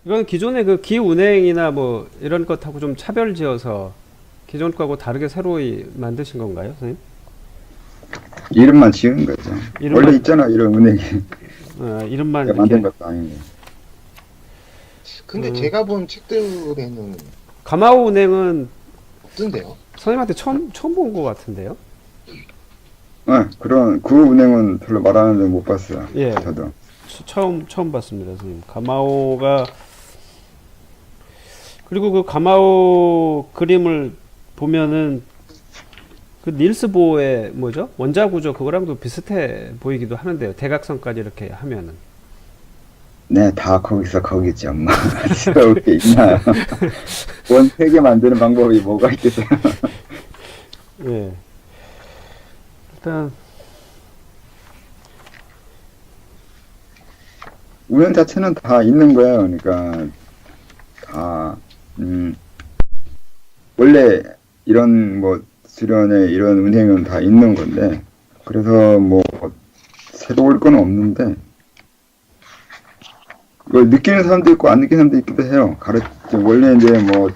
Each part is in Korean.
이건 기존의 그 기운행이나 뭐 이런 것하고 좀 차별지어서 기존 거하고 다르게 새로이 만드신 건가요, 선생님? 이름만 지은 거죠. 원래 이름만, 있잖아, 이런 은행이. 이름만 내가 만든 이렇게. 것도 아니고. 근데 제가 본 책들에는 가마오 은행은 없던데요. 선생님한테 처음 본 것 같은데요? 그 은행은 별로 말하는데 못 봤어요. 예, 저도. 처음 봤습니다, 선생님. 가마오가, 그리고 그 가마오 그림을 보면은 그 닐스 보어의 뭐죠? 원자 구조 그거랑도 비슷해 보이기도 하는데요. 대각선까지 이렇게 하면은. 네, 다 거기서 거기지, 엄마. 새로울 게 있나. 원 세개 만드는 방법이 뭐가 있겠어요. 예. 일단, 운영 자체는 다 있는 거예요. 그러니까, 다, 음, 원래 이런 뭐, 수련회 이런 은행은 다 있는 건데, 그래서 뭐, 새로울 건 없는데, 이걸 느끼는 사람도 있고 안 느끼는 사람도 있기도 해요. 원래 이제 뭐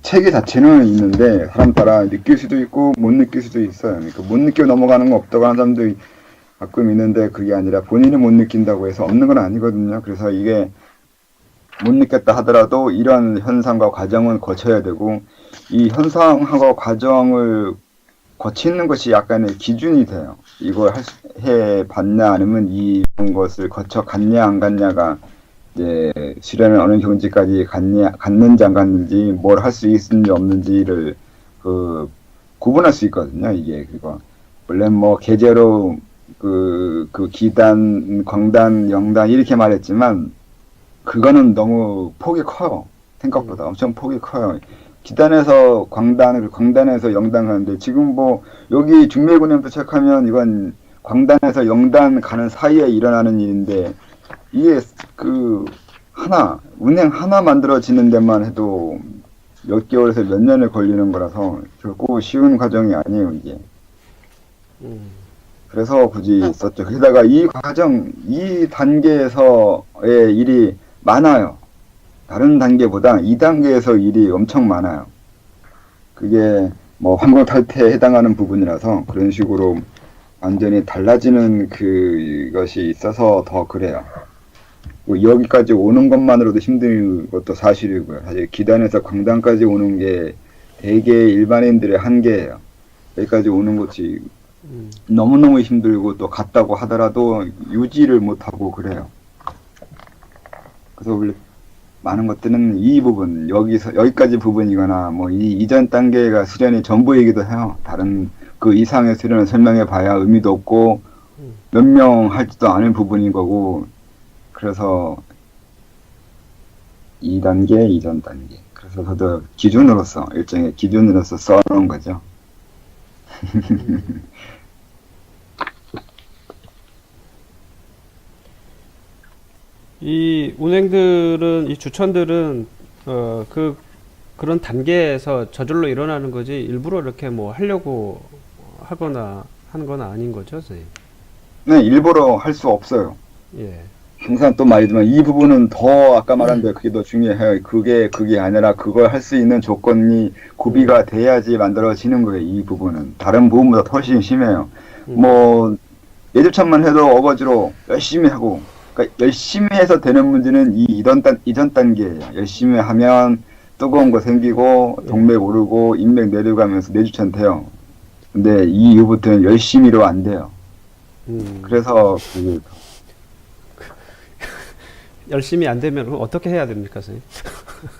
체계 자체는 있는데 사람 따라 느낄 수도 있고 못 느낄 수도 있어요. 그러니까 못 느껴 넘어가는 거 없다고 하는 사람도 가끔 있는데 그게 아니라 본인이 못 느낀다고 해서 없는 건 아니거든요. 그래서 이게 못 느꼈다 하더라도 이런 현상과 과정은 거쳐야 되고 이 현상과 과정을 거치는 것이 약간의 기준이 돼요. 이걸 해 봤냐 아니면 이런 것을 거쳐 갔냐 안 갔냐가 이제 수련을 어느 경지까지 갔는지 안 갔는지 뭘 할 수 있는지 없는지를 그 구분할 수 있거든요. 이게 그거 원래 뭐 계제로 그 기단, 광단, 영단 이렇게 말했지만 그거는 너무 폭이 커요. 생각보다 엄청 폭이 커요. 기단에서 광단, 광단에서 영단 가는데 지금 뭐 여기 중매군행도 체크하면 이건 광단에서 영단 가는 사이에 일어나는 일인데 이게 은행 하나 만들어지는 데만 해도 몇 개월에서 몇 년을 걸리는 거라서 결코 쉬운 과정이 아니에요, 이게. 음, 그래서 굳이 썼죠. 게다가 이 단계에서의 일이 많아요. 다른 단계보다 이 단계에서 일이 엄청 많아요. 그게 뭐 환경 탈퇴에 해당하는 부분이라서 그런 식으로 완전히 달라지는 그것이 있어서 더 그래요. 뭐 여기까지 오는 것만으로도 힘든 것도 사실이고요. 사실 기단에서 광단까지 오는 게 대개 일반인들의 한계예요. 여기까지 오는 것이 너무너무 힘들고 또 갔다고 하더라도 유지를 못하고 그래요. 그래서 원래 많은 것들은 이 부분, 여기까지 부분이거나 뭐 이 이전 단계가 수련이 전부이기도 해요. 다른 그 이상의 수련을 설명해 봐야 의미도 없고 몇 명 할지도 않은 부분인 거고 그래서 2단계, 이전 단계. 그래서 저도 일종의 기준으로서 써놓은 거죠. 이 운행들은, 이 주천들은, 그런 단계에서 저절로 일어나는 거지, 일부러 이렇게 뭐 하려고 하거나 하는 건 아닌 거죠, 선생님? 네, 일부러 할 수 없어요. 예. 항상 또 말이지만 이 부분은 더 아까 말한 대로 그게 더 중요해요. 그게 아니라 그걸 할 수 있는 조건이 구비가 돼야지 만들어지는 거예요. 이 부분은 다른 부분보다 훨씬 심해요. 뭐 예주천만 해도 어거지로 열심히 하고 그러니까 열심히 해서 되는 문제는 이전 단계예요. 열심히 하면 뜨거운 거 생기고 동맥 오르고 인맥 내려가면서 내주천 돼요. 근데 이 이후부터는 열심히로 안 돼요. 그래서 열심히 안 되면 어떻게 해야 됩니까, 선생님?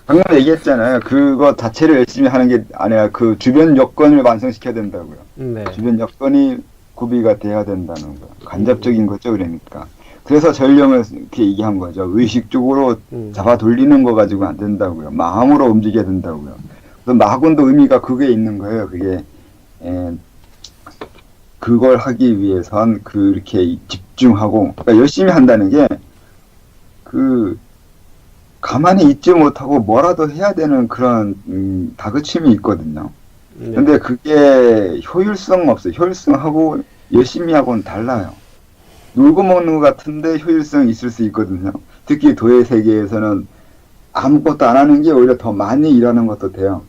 방금 얘기했잖아요. 그거 자체를 열심히 하는 게 아니라 그 주변 여건을 완성시켜야 된다고요. 네. 주변 여건이 구비가 돼야 된다는 거. 간접적인 거죠, 그러니까. 그래서 전령을 이렇게 얘기한 거죠. 의식적으로 잡아 돌리는 거 가지고 안 된다고요. 마음으로 움직여야 된다고요. 그래서 마군도 의미가 그게 있는 거예요. 그게 그걸 하기 위해선 그렇게 집중하고 그러니까 열심히 한다는 게 가만히 있지 못하고 뭐라도 해야 되는 그런 다그침이 있거든요. 네. 근데 그게 효율성 없어요. 효율성하고 열심히 하고는 달라요. 놀고 먹는 것 같은데 효율성이 있을 수 있거든요. 특히 도의 세계에서는 아무것도 안 하는 게 오히려 더 많이 일하는 것도 돼요.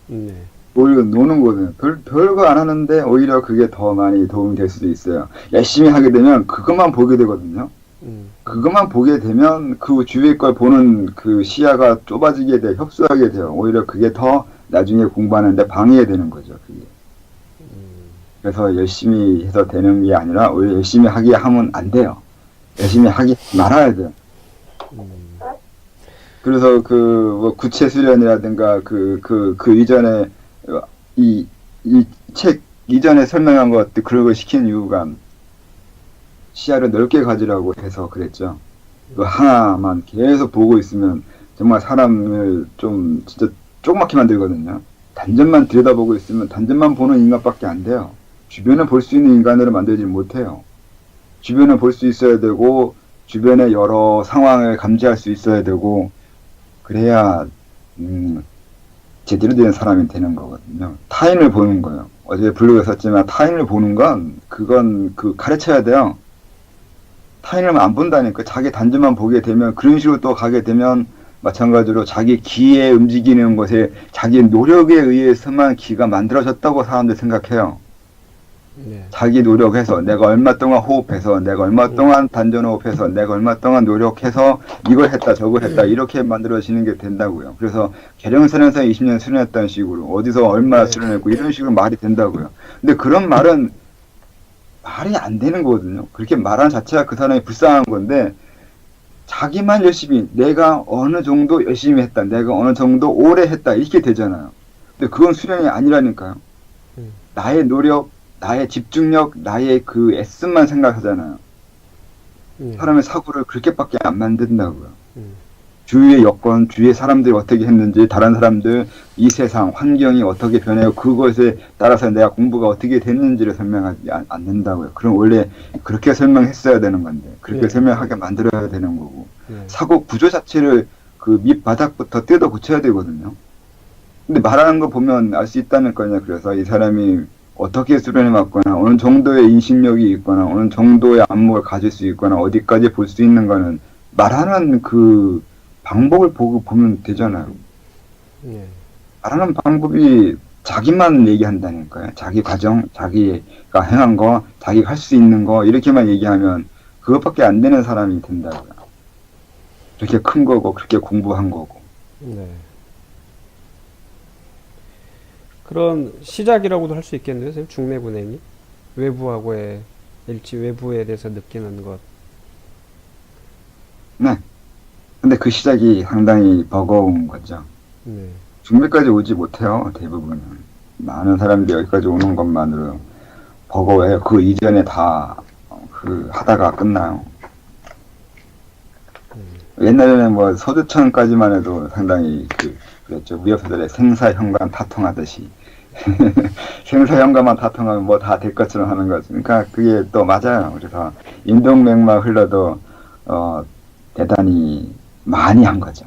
네. 오히려 노는 거는 별거 안 하는데 오히려 그게 더 많이 도움이 될 수도 있어요. 열심히 하게 되면 그것만 보게 되거든요. 그것만 보게 되면 그 주위의 걸 보는 그 시야가 좁아지게 돼, 협소하게 돼요. 오히려 그게 더 나중에 공부하는데 방해되는 거죠, 그게. 그래서 열심히 해서 되는 게 아니라 오히려 열심히 하게 하면 안 돼요. 열심히 하기 말아야 돼요. 그래서 뭐 구체 수련이라든가 그 이전에 이 책 이전에 설명한 것들 그런 걸 시킨 이유가 시야를 넓게 가지라고 해서 그랬죠. 그 하나만 계속 보고 있으면 정말 사람을 좀 진짜 조그맣게 만들거든요. 단점만 들여다보고 있으면 단점만 보는 인간밖에 안 돼요. 주변을 볼 수 있는 인간으로 만들지 못해요. 주변을 볼 수 있어야 되고 주변의 여러 상황을 감지할 수 있어야 되고 그래야 제대로 된 사람이 되는 거거든요. 타인을 보는 거예요. 어제 블로그에 썼지만 타인을 보는 건 그건 가르쳐야 돼요. 타인을 안 본다니까. 자기 단점만 보게 되면 그런 식으로 또 가게 되면 마찬가지로 자기 기에 움직이는 것에 자기 노력에 의해서만 기가 만들어졌다고 사람들 생각해요. 네. 자기 노력해서 내가 얼마 동안 호흡해서 내가 얼마 동안 단전 호흡해서 내가 얼마 동안 노력해서 이걸 했다 저걸 했다 이렇게 만들어지는 게 된다고요. 그래서 계룡산에서 20년 수련했다는 식으로 어디서 얼마 수련했고 이런 식으로 말이 된다고요. 근데 그런 말은 말이 안 되는 거거든요. 그렇게 말하는 자체가 그 사람이 불쌍한 건데 자기만 열심히 내가 어느 정도 열심히 했다 내가 어느 정도 오래 했다 이렇게 되잖아요. 근데 그건 수련이 아니라니까요. 나의 노력 나의 집중력, 나의 그 애씀만 생각하잖아요. 사람의 사고를 그렇게밖에 안 만든다고요. 주위의 여건, 주위의 사람들이 어떻게 했는지, 다른 사람들, 이 세상, 환경이 어떻게 변해요. 그것에 따라서 내가 공부가 어떻게 됐는지를 설명하지 않는다고요. 그럼 원래 그렇게 설명했어야 되는 건데, 그렇게 설명하게 만들어야 되는 거고, 사고 구조 자체를 그 밑바닥부터 뜯어 고쳐야 되거든요. 근데 말하는 거 보면 알 수 있다는 거냐. 그래서 이 사람이 어떻게 수련해 왔거나 어느 정도의 인식력이 있거나 어느 정도의 안목을 가질 수 있거나 어디까지 볼 수 있는 거는 말하는 그 방법을 보면 되잖아요. 말하는 방법이 자기만 얘기한다니까요. 자기 과정, 자기가 행한 거, 자기가 할 수 있는 거 이렇게만 얘기하면 그것밖에 안 되는 사람이 된다고요. 그렇게 큰 거고 그렇게 공부한 거고. 네. 그런 시작이라고도 할 수 있겠네요, 선생님. 중매군행이 외부하고의 일치, 외부에 대해서 느끼는 것. 네. 근데 그 시작이 상당히 버거운 거죠. 네. 중매까지 오지 못해요, 대부분은. 많은 사람들이 여기까지 오는 것만으로 버거워요. 그 이전에 다 하다가 끝나요. 옛날에는 뭐 서두천까지만 해도 상당히 그랬죠. 무협소설의 생사현관 타통하듯이. 생사현관만 타통하면 뭐 다 될 것처럼 하는 거죠. 그러니까 그게 또 맞아요. 그래서 인동맥만 흘러도 대단히 많이 한 거죠.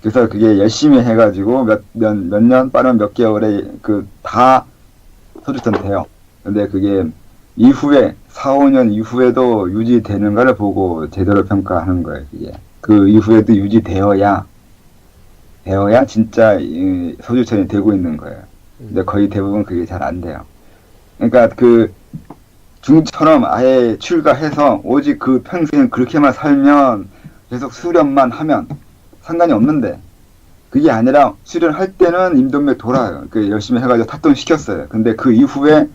그래서 그게 열심히 해가지고 몇 년, 빠른 몇 개월에 다 서두천 돼요. 근데 그게 이후에 4, 5년 이후에도 유지되는가를 보고 제대로 평가하는 거예요. 그게 그 이후에도 유지되어야 진짜 서두천이 되고 있는 거예요. 근데 거의 대부분 그게 잘 안 돼요. 그러니까 중처럼 아예 출가해서 오직 그 평생 그렇게만 살면 계속 수련만 하면 상관이 없는데 그게 아니라 수련할 때는 임동맥 돌아요. 열심히 해가지고 타통시켰어요. 근데 그 이후에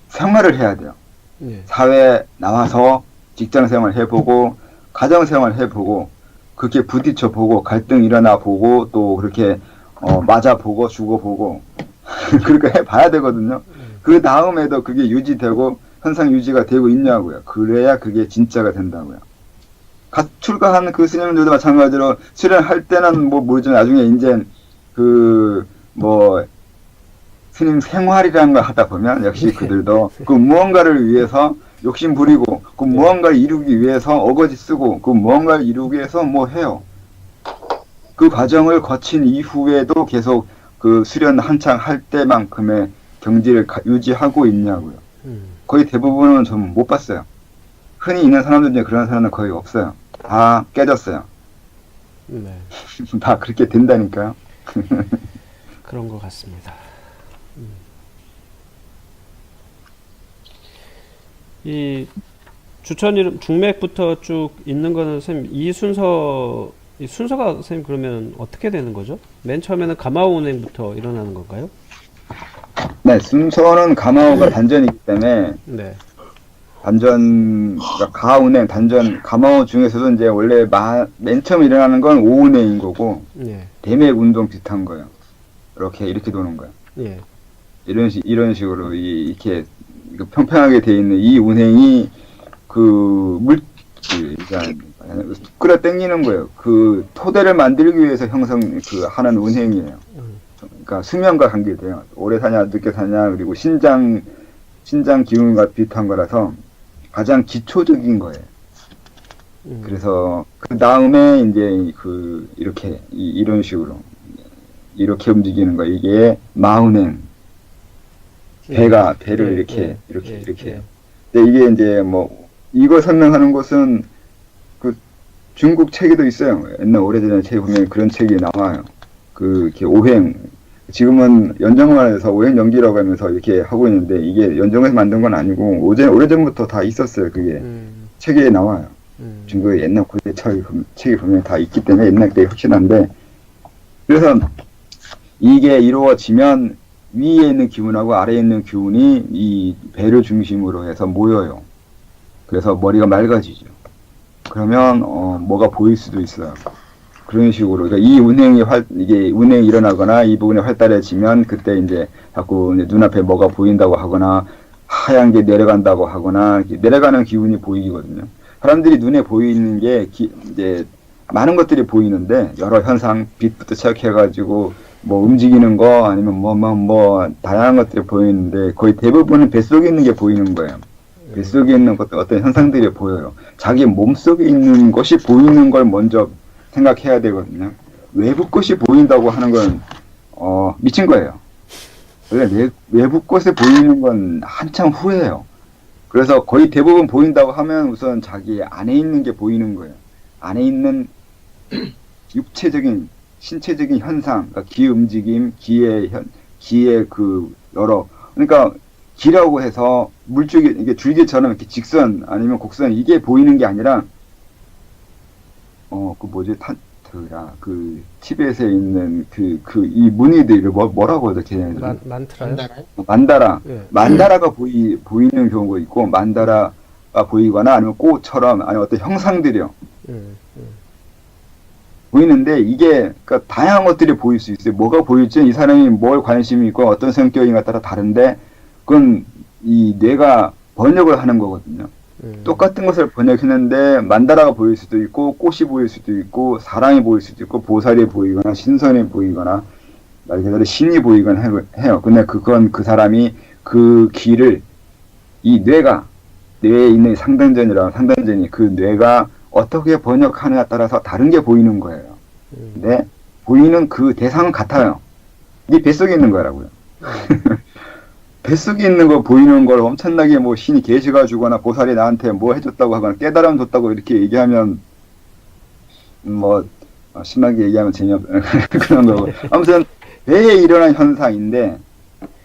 생활을 해야 돼요. 사회에 나와서 직장생활 해보고 가정생활 해보고 그렇게 부딪혀보고 갈등 일어나 보고 또 그렇게 맞아보고 죽어보고 그렇게 해봐야 되거든요. 그 다음에도 그게 유지되고 현상 유지가 되고 있냐고요. 그래야 그게 진짜가 된다고요. 출가한 그 스님들도 마찬가지로 수련할 때는 뭐 모르죠. 나중에 이제 스님 생활이라는 걸 하다 보면 역시 그들도 그 무언가를 위해서 욕심 부리고 그 무언가를 이루기 위해서 어거지 쓰고 그 무언가를 이루기 위해서 뭐 해요. 그 과정을 거친 이후에도 계속 그 수련 한창 할 때만큼의 경지를 유지하고 있냐고요. 거의 대부분은 좀 못 봤어요. 흔히 있는 사람들 중에 그런 사람은 거의 없어요. 다 깨졌어요. 네. 다 그렇게 된다니까요. 그런 것 같습니다. 이 주천 이름 중맥부터 쭉 있는 거는 선생님 이 순서가 선생님 그러면 어떻게 되는 거죠? 맨 처음에는 가마오 운행부터 일어나는 건가요? 네, 순서는 가마오가 단전이기 때문에 네. 단전, 그러니까 가운행, 단전, 가마오 중에서도 이제 원래 맨 처음 일어나는 건 오운행인 거고, 예. 대맥 운동 비슷한 거예요. 이렇게 도는 거예요. 예. 이런 식으로, 이렇게, 평평하게 돼 있는 이 운행이, 끌어 당기는 거예요. 그 토대를 만들기 위해서 하는 운행이에요. 그러니까 수면과 관계돼요. 오래 사냐, 늦게 사냐, 그리고 신장 기운과 비슷한 거라서 가장 기초적인 거예요. 그래서 그 다음에 이제 이런 식으로 이렇게 움직이는 거 이게 마운행 배를 이렇게 해요. 근데 이게 이제 뭐 이거 설명하는 것은 그 중국 책에도 있어요. 옛날 오래전에 책에 보면 그런 책이 나와요. 이렇게 오행 지금은 연정관에서 오행 연기라고 하면서 이렇게 하고 있는데 이게 연정에서 만든 건 아니고 오래전부터 다 있었어요. 그게 책에 나와요. 중국의 옛날 고대 책이 보면 다 있기 때문에 옛날 때 확실한데 그래서 이게 이루어지면 위에 있는 기운하고 아래에 있는 기운이 이 배를 중심으로 해서 모여요. 그래서 머리가 맑아지죠. 그러면 뭐가 보일 수도 있어요. 그런 식으로 그러니까 이게 운행이 일어나거나 이 부분이 활달해지면 그때 이제 자꾸 이제 눈앞에 뭐가 보인다고 하거나 하얀 게 내려간다고 하거나 내려가는 기운이 보이거든요. 사람들이 눈에 보이는 게 이제 많은 것들이 보이는데 여러 현상 빛부터 시작해가지고 뭐 움직이는 거 아니면 뭐 다양한 것들이 보이는데 거의 대부분은 뱃속에 있는 게 보이는 거예요. 뱃속에 있는 어떤 현상들이 보여요. 자기 몸속에 있는 것이 보이는 걸 먼저 생각해야 되거든요. 외부 것이 보인다고 하는 건 미친 거예요. 원래 외부 것에 보이는 건 한참 후예요. 그래서 거의 대부분 보인다고 하면 우선 자기 안에 있는 게 보이는 거예요. 안에 있는 육체적인 신체적인 현상, 그러니까 기 움직임, 기의 그러니까 기라고 해서 물줄기 이게 줄기처럼 이렇게 직선 아니면 곡선 이게 보이는 게 아니라 티벳에 있는 이 무늬들을 뭐라고 하죠, 걔네들? 만트라요? 만다라. 예. 만다라가 보이는 경우가 있고, 만다라가 보이거나 아니면 꽃처럼, 아니면 어떤 형상들이요. 보이는데, 이게, 그러니까 다양한 것들이 보일 수 있어요. 뭐가 보일지, 이 사람이 뭘 관심이 있고, 어떤 성격인가 따라 다른데, 그건 이 뇌가 번역을 하는 거거든요. 똑같은 것을 번역했는데 만다라가 보일 수도 있고 꽃이 보일 수도 있고 사람이 보일 수도 있고 보살이 보이거나 신선이 보이거나 말 그대로 신이 보이거나 해요. 근데 그건 그 사람이 그 기를 이 뇌에 있는 상단전이 그 뇌가 어떻게 번역하느냐에 따라서 다른 게 보이는 거예요. 근데 보이는 그 대상은 같아요. 이게 뱃속에 있는 거라고요. 뱃속에 있는 거 보이는 걸 엄청나게 뭐 신이 계시가 주거나 보살이 나한테 뭐 해줬다고 하거나 깨달음 줬다고 이렇게 얘기하면 뭐 심하게 얘기하면 그런 거고 아무튼 배에 일어난 현상인데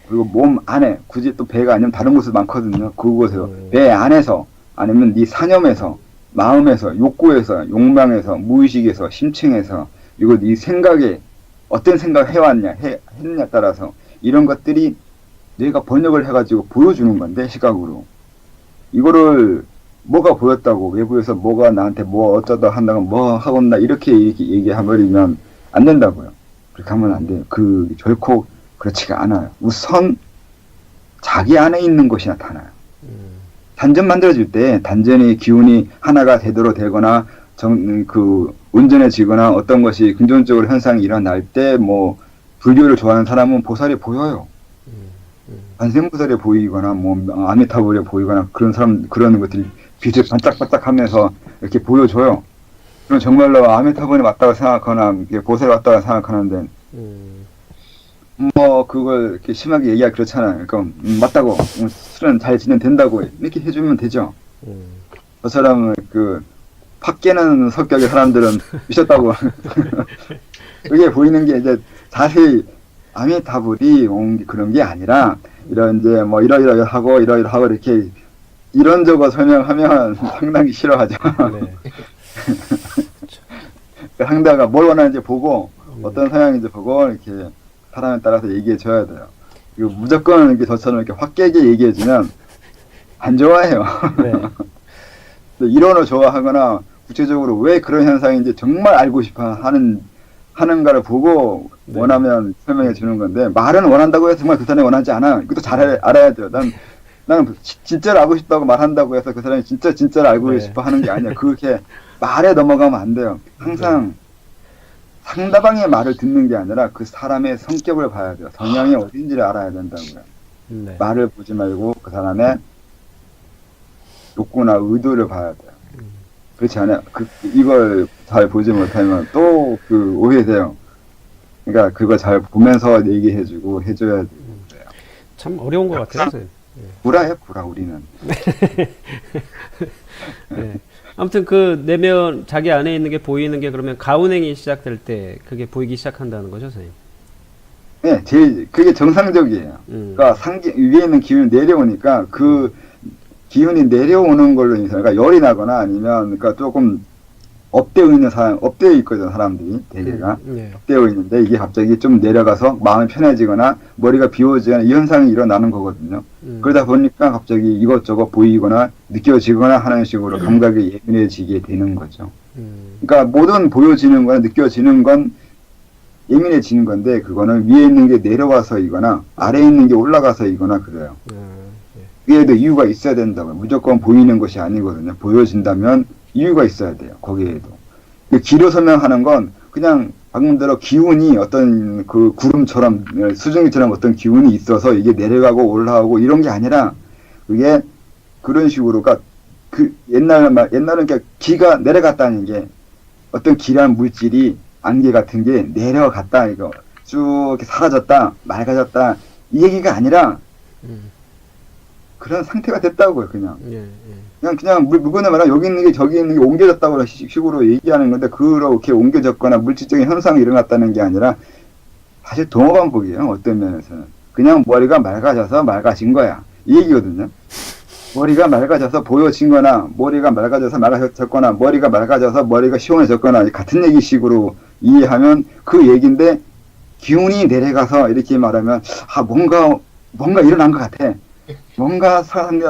그리고 몸 안에 굳이 또 배가 아니면 다른 곳도 많거든요. 그곳에서 배 안에서 아니면 네 사념에서 마음에서 욕구에서 욕망에서 무의식에서 심층에서 이거 네 생각에 어떤 생각 했느냐에 따라서 이런 것들이 뇌가 번역을 해가지고 보여주는 건데 시각으로 이거를 뭐가 보였다고 외부에서 뭐가 나한테 뭐 어쩌다 한다고 뭐 하겠나 이렇게 얘기해버리면 안 된다고요. 그렇게 하면 안 돼요. 결코 그렇지가 않아요. 우선 자기 안에 있는 것이 나타나요. 단전 만들어질 때 단전의 기운이 하나가 제대로 되거나 온전해지거나 어떤 것이 긍정적으로 현상이 일어날 때 뭐 불교를 좋아하는 사람은 보살이 보여요. 관세음보살이 보이거나 뭐 아미타불이 보이거나 그런 것들이 빛을 반짝반짝하면서 이렇게 보여줘요. 그럼 정말로 아미타불이 맞다고 생각하거나 보살이 맞다고 생각하는데 뭐 그걸 이렇게 심하게 얘기하기 그렇잖아요. 그러니까 맞다고 술은 잘 진행된다고 이렇게 해주면 되죠. 그 사람은 확 깨는 성격의 사람들은 미쳤다고. 그게 보이는 게 이제 자세히 아미타불이 온 그런 게 아니라 이런 이제 뭐 이러이러하고 이러이러하고 이렇게 이런저거 설명하면 상당히 싫어하죠. 네. 상대가 뭘 원하는지 보고 어떤 성향인지 보고 이렇게 사람에 따라서 얘기해 줘야 돼요. 이거 무조건 이렇게 저처럼 이렇게 확 깨게 얘기해 주면 안 좋아해요. 네. 근데 이론을 좋아하거나 구체적으로 왜 그런 현상인지 정말 알고 싶어 하는가를 보고 네. 원하면 설명해 주는 건데 말은 원한다고 해서 정말 그 사람이 원하지 않아. 이것도 잘 알아야 돼요. 나는 진짜를 알고 싶다고 말한다고 해서 그 사람이 진짜를 알고 네. 싶어 하는 게 아니야. 그렇게 말에 넘어가면 안 돼요. 항상 상대방의 말을 듣는 게 아니라 그 사람의 성격을 봐야 돼요. 성향이 어딘지를 알아야 된다고요. 네. 말을 보지 말고 그 사람의 욕구나 의도를 봐야 돼요. 그렇지 않아요. 이걸 잘 보지 못하면 또 그 오해돼요. 그러니까 그걸 잘 보면서 얘기해주고 해줘야 돼요. 참 어려운 것 같아요, 선생님. 구라예요, 구라 우리는. 네. 아무튼 그 내면 자기 안에 있는 게 보이는 게 그러면 가운행이 시작될 때 그게 보이기 시작한다는 거죠, 선생님? 네, 그게 정상적이에요. 그러니까 위에 있는 기운이 내려오니까 그 기운이 내려오는 걸로 인해서 그러니까 열이 나거나 아니면 그러니까 조금 업되어 있는 업되어 있거든 사람들이 대개가 네. 업되어 있는데 이게 갑자기 좀 내려가서 마음이 편해지거나 머리가 비워지거나 이 현상이 일어나는 거거든요. 그러다 보니까 갑자기 이것저것 보이거나 느껴지거나 하는 식으로 감각이 예민해지게 되는 거죠. 그러니까 모든 보여지는 거나 느껴지는 건 예민해지는 건데 그거는 위에 있는 게 내려와서이거나 아래에 있는 게 올라가서이거나 그래요. 그에도 이유가 있어야 된다고요. 무조건 보이는 것이 아니거든요. 보여진다면 이유가 있어야 돼요. 거기에도. 기로 설명하는 건 그냥 방금 대로 기운이 어떤 그 구름처럼 수증기처럼 어떤 기운이 있어서 이게 내려가고 올라가고 이런 게 아니라 그게 그런 식으로 그러니까 그 옛날은 그러니까 기가 내려갔다는 게 어떤 기란 물질이 안개 같은 게 내려갔다 이거 쭉 이렇게 사라졌다 맑아졌다 이 얘기가 아니라 그런 상태가 됐다고요. 그냥 물건을 말하면 여기 있는 게 저기 있는 게 옮겨졌다고 식으로 얘기하는 건데 그렇게 옮겨졌거나 물질적인 현상이 일어났다는 게 아니라 사실 동어반복이에요. 어떤 면에서는 그냥 머리가 맑아져서 맑아진 거야 이 얘기거든요. 머리가 맑아져서 보여진 거나 머리가 맑아져서 맑아졌거나 머리가 맑아져서 머리가 시원해졌거나 같은 얘기식으로 이해하면 그 얘기인데 기운이 내려가서 이렇게 말하면 뭔가 일어난 것 같아. 뭔가 사람이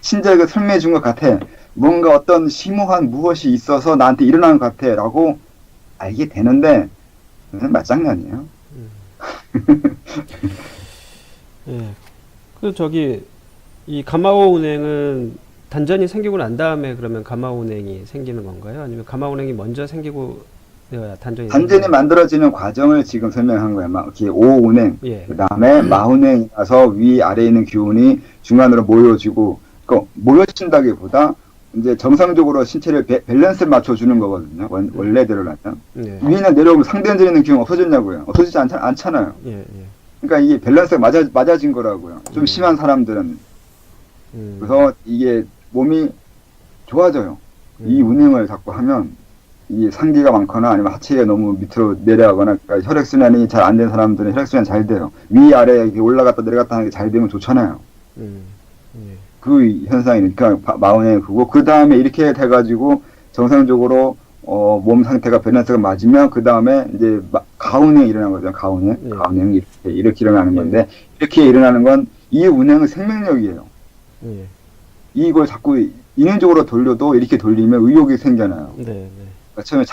친절하게 설명해 준 것 같아. 뭔가 어떤 심오한 무엇이 있어서 나한테 일어난 것 같아. 라고 알게 되는데, 그건 말장난이에요. 예. 이 가마오 운행은 단전이 생기고 난 다음에 그러면 가마오 운행이 생기는 건가요? 아니면 가마오 운행이 먼저 생기고 단전이 만들어지는 과정을 지금 설명한 거예요. 막 이렇게 오운행, 예. 그다음에 마운행이 나서 위 아래에 있는 기운이 중간으로 모여지고, 그러니까 모여진다기보다 이제 정상적으로 신체를 밸런스를 맞춰주는 거거든요. 원래대로라면. 예. 위는 내려오면 상대전에 있는 기운 없어졌냐고요. 없어지지 않잖아요. 예. 그러니까 이게 밸런스가 맞아진 거라고요. 좀 심한 사람들은. 그래서 이게 몸이 좋아져요. 이 운행을 자꾸 하면 이 상기가 많거나 아니면 하체가 너무 밑으로 내려가거나 그러니까 혈액순환이 잘 안 된 사람들은 혈액순환이 잘 돼요. 위아래 이렇게 올라갔다 내려갔다 하는 게 잘 되면 좋잖아요. 그 현상이니까 마운행 그거 그 다음에 이렇게 돼가지고 정상적으로 몸 상태가 밸런스가 맞으면 그 다음에 이제 가운행이 일어나는 거죠. 가운행이 이렇게 일어나는 건데 이렇게 일어나는 건 이 운행은 생명력이에요. 이걸 자꾸 인위적으로 돌려도 이렇게 돌리면 의욕이 생겨나요. 처음에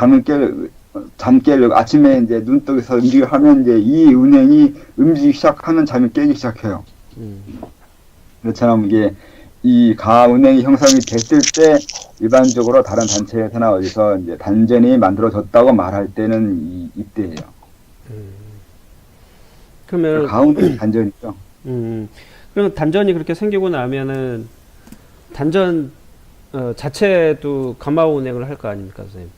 잠 깨려고 아침에 이제 눈 뜨고서 움직여 하면 이제 이 운행이 움직이기 시작하면 잠이 깨기 시작해요. 그렇처럼 이게 이 가운행이 형성이 됐을 때 일반적으로 다른 단체에서나 어디서 이제 단전이 만들어졌다고 말할 때는 이때예요. 그러면 가운데 단전이죠. 그럼 단전이 그렇게 생기고 나면은 단전 자체도 가마오 운행을 할 거 아닙니까, 선생님?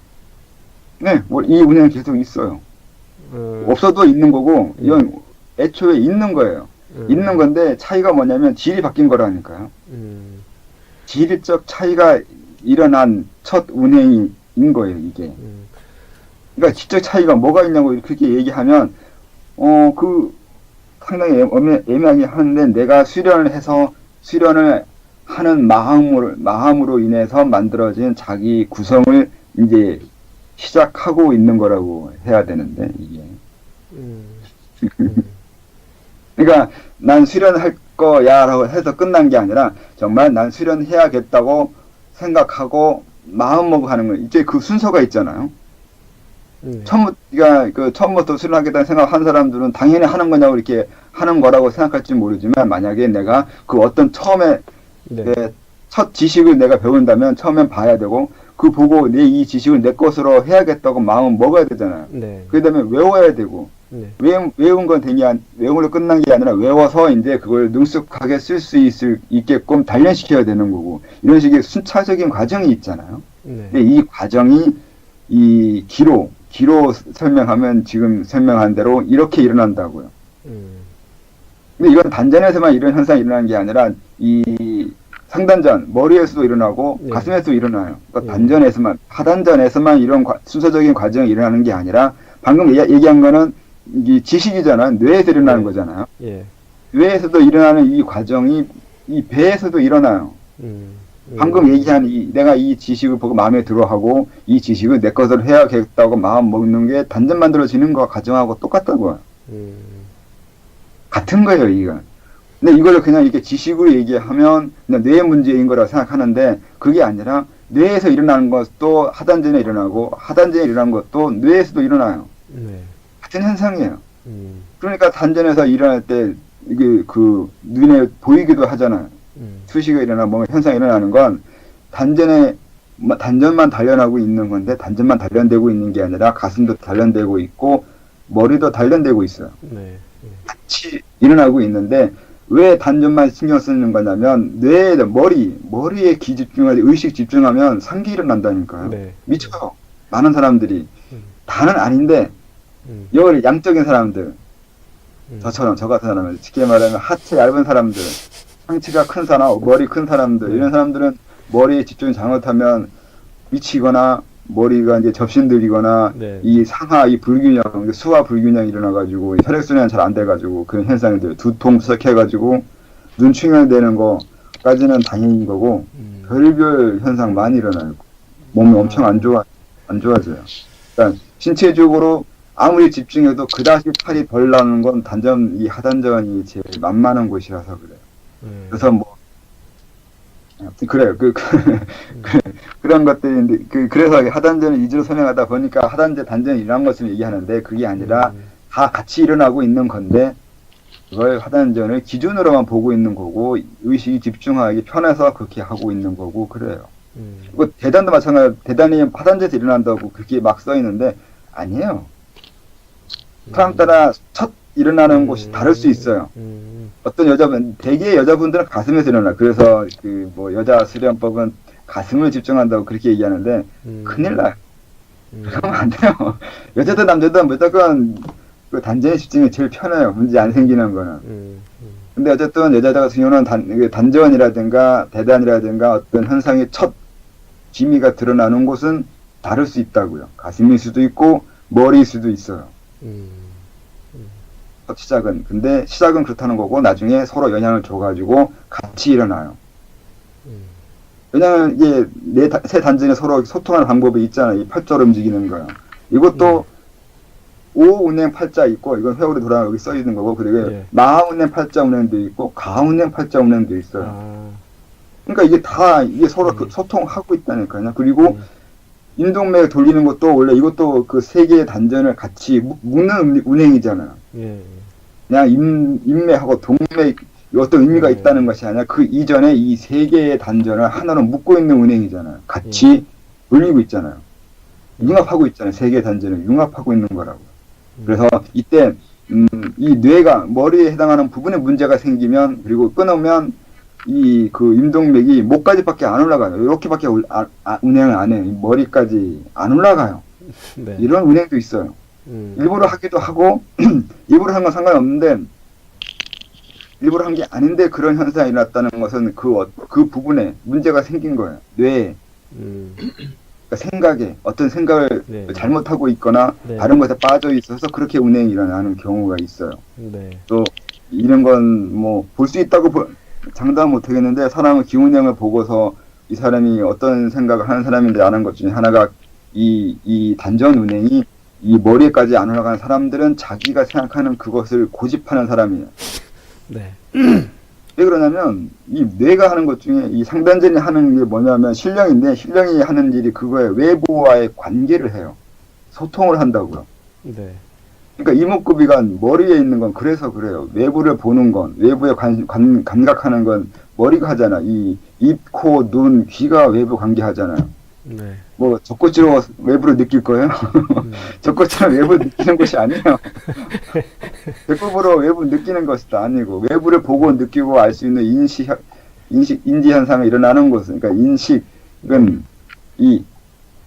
네, 이 운행은 계속 있어요. 없어도 있는 거고, 이건 애초에 있는 거예요. 있는 건데, 차이가 뭐냐면, 질이 바뀐 거라니까요. 질적 차이가 일어난 첫 운행이 거예요, 이게. 음. 그러니까 지적 차이가 뭐가 있냐고 그렇게 얘기하면, 그 상당히 애매하게 하는데 내가 수련을 하는 마음으로 인해서 만들어진 자기 구성을 이제 시작하고 있는 거라고 해야 되는데, 이게. 음. 그러니까 난 수련할 거야 라고 해서 끝난 게 아니라 정말 난 수련해야겠다고 생각하고 마음먹고 하는 거예요. 이제 그 순서가 있잖아요. 처음부터 수련하겠다는 생각한 사람들은 당연히 하는 거냐고 이렇게 하는 거라고 생각할지 모르지만 만약에 내가 그 어떤 처음에 네. 첫 지식을 내가 배운다면 처음엔 봐야 되고 그 보고 이 지식을 내 것으로 해야겠다고 마음을 먹어야 되잖아요. 네. 그 다음에 외워야 되고 네. 외운 건 외움으로 끝난 게 아니라 외워서 이제 그걸 능숙하게 쓸 수 있게끔 단련시켜야 되는 거고 이런 식의 순차적인 과정이 있잖아요. 네. 근데 이 과정이 이 기로 설명하면 지금 설명한 대로 이렇게 일어난다고요. 근데 이건 단전에서만 이런 현상이 일어나는 게 아니라 이 상단전, 머리에서도 일어나고 네. 가슴에서도 일어나요. 그러니까 네. 단전에서만, 하단전에서만 이런 순서적인 과정이 일어나는 게 아니라 방금 얘기한 거는 이 지식이잖아요. 뇌에서 일어나는 네. 거잖아요. 예. 뇌에서도 일어나는 이 과정이 이 배에서도 일어나요. 방금 얘기한 내가 이 지식을 보고 마음에 들어하고 이 지식을 내 것으로 해야겠다고 마음 먹는 게 단전 만들어지는 거 과정하고 똑같다고요. 같은 거예요, 이건. 근데 이걸 그냥 이렇게 지식으로 얘기하면 그냥 뇌의 문제인 거라고 생각하는데 그게 아니라 뇌에서 일어나는 것도 하단전에 일어나고 하단전에 일어나는 것도 뇌에서도 일어나요. 네. 같은 현상이에요. 그러니까 단전에서 일어날 때 이게 그 눈에 보이기도 하잖아요. 수식이 일어나 뭐 현상이 일어나는 건 단전만 단련하고 있는 건데 단전만 단련되고 있는 게 아니라 가슴도 단련되고 있고 머리도 단련되고 있어요. 네. 같이 일어나고 있는데 왜 단전만 신경 쓰는 거냐면 뇌에 머리에 의식 집중하면 상기 일어난다니까요. 네. 미쳐요. 많은 사람들이 다는 아닌데 여기 양적인 사람들 저처럼 저 같은 사람들 쉽게 말하면 하체 얇은 사람들 상체가 큰 사람 머리 큰 사람들 이런 사람들은 머리에 집중이 잘못하면 미치거나 머리가 이제 접신들이거나 네. 이 수화 불균형이 일어나가지고 혈액순환이 잘 안 돼가지고 그런 현상들 두통 부석해가지고 눈 충혈되는 거까지는 당연인 거고 별별 현상 많이 일어나요. 몸이 엄청 안 좋아져요. 그러니까 신체적으로 아무리 집중해도 그다지 팔이 덜 나는 건 이 하단전이 제일 만만한 곳이라서 그래요. 그래서 뭐 그래요. 그런 것들인데 그래서 하단전을 위주로 설명하다 보니까 하단전 단전이 일어난 것을 얘기하는데 그게 아니라 다 같이 일어나고 있는 건데 그걸 하단전을 기준으로만 보고 있는 거고 의식이 집중하기 편해서 그렇게 하고 있는 거고 그래요. 그리고 대단도 마찬가지로 대단히 하단전에서 일어난다고 그렇게 막 써 있는데 아니에요. 사람 따라 첫 일어나는 곳이 다를 수 있어요. 어떤 대개의 여자분들은 가슴에서 일어나. 그래서 여자 수련법은 가슴을 집중한다고 그렇게 얘기하는데 큰일 나요. 그러면 안 돼요. 여자든 남자든 무조건 그 단전에 집중이 제일 편해요. 문제 안 생기는 거는. 근데 어쨌든 여자 같은 경우는 단전이라든가 대단이라든가 어떤 현상의 첫 기미가 드러나는 곳은 다를 수 있다고요. 가슴일 수도 있고 머리일 수도 있어요. 시작은. 근데 시작은 그렇다는 거고 나중에 서로 영향을 줘가지고 같이 일어나요. 왜냐면 이게 세 단전에 서로 소통하는 방법이 있잖아요. 이 팔자로 움직이는 거요. 이것도 오운행 팔자 있고 이건 회오리 돌아 여기 써 있는 거고 그리고 마운행 팔자 운행도 있고 가운행 팔자 운행도 있어요. 그러니까 이게 서로 소통하고 있다니까요. 그리고 인동맥 돌리는 것도 원래 이것도 그 세 개의 단전을 같이 묶는 운행이잖아요. 그냥 인맥하고 동맥 어떤 의미가 있다는 것이 아니라 그 이전에 이 세 개의 단전을 하나로 묶고 있는 운행이잖아요. 같이 돌리고 있잖아요. 융합하고 있잖아요. 세 개의 단전을 융합하고 있는 거라고. 그래서 이때 이 뇌가 머리에 해당하는 부분에 문제가 생기면 그리고 끊으면 이 임동맥이 목까지밖에 안 올라가요. 이렇게밖에 운행을 안 해요. 머리까지 안 올라가요. 네. 이런 운행도 있어요. 일부러 하기도 하고 일부러 한 건 상관없는데 일부러 한 게 아닌데 그런 현상이 일어났다는 것은 그 부분에 문제가 생긴 거예요. 뇌에. 그러니까 생각에 어떤 생각을 네. 잘못하고 있거나 네. 다른 것에 빠져 있어서 그렇게 운행이 일어나는 경우가 있어요. 네. 또 이런 건 뭐 볼 수 있다고 장담 못 하겠는데 사람은 기운행을 보고서 이 사람이 어떤 생각을 하는 사람인지 아는 것 중에 하나가 이 단전 운행이 이 머리에까지 안 올라가는 사람들은 자기가 생각하는 그것을 고집하는 사람이에요. 네. 왜 그러냐면 이 뇌가 하는 것 중에 이 상단전이 하는 게 뭐냐면 신령인데 신령이 하는 일이 그거에 외부와의 관계를 해요. 소통을 한다고요. 네. 그러니까 이목구비가 머리에 있는 건 그래서 그래요. 외부를 보는 건, 외부에 감각하는 건 머리가 하잖아. 이 입, 코, 눈, 귀가 외부 관계하잖아요. 네. 뭐 젖꼭지로 외부를 느낄 거예요? 젖꼭지로 외부 느끼는 것이 아니에요. 배꼽으로 외부 느끼는 것도 아니고 외부를 보고 느끼고 알 수 있는 인지 현상이 일어나는 것은 그러니까 인식은 이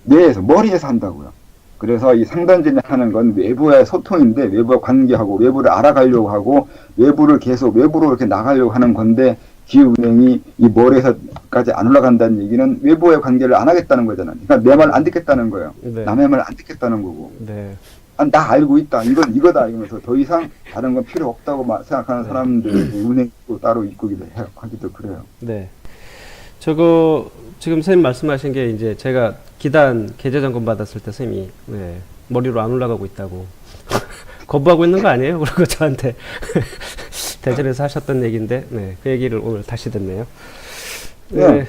뇌에서 머리에서 한다고요. 그래서 이 상단전이 하는 건 외부와의 소통인데 외부와 관계하고 외부를 알아가려고 하고 외부를 계속 외부로 이렇게 나가려고 하는 건데 기운행이 이 머리에서까지 안 올라간다는 얘기는 외부와의 관계를 안 하겠다는 거잖아요. 그러니까 내 말 안 듣겠다는 거예요. 네. 남의 말 안 듣겠다는 거고. 네. 아, 나 알고 있다. 이건 이거다. 이러면서 더 이상 다른 건 필요 없다고 생각하는 사람들 운행도 따로 있기도 해요. 하기도 그래요. 네. 저거 지금 선생님 말씀하신 게 이제 제가 기단 계좌 점검 받았을 때 선생님이 네, 머리로 안 올라가고 있다고 거부하고 있는 거 아니에요? 그리고 저한테 대전에서 하셨던 얘기인데 네, 그 얘기를 오늘 다시 듣네요. 네. 네.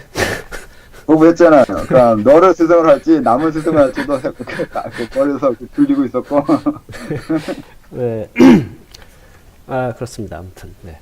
거부했잖아요. 그러니까 너를 스승을 할지 남을 스승을 할지도 거기서 들리고 있었고. 네. 아 그렇습니다. 아무튼 네.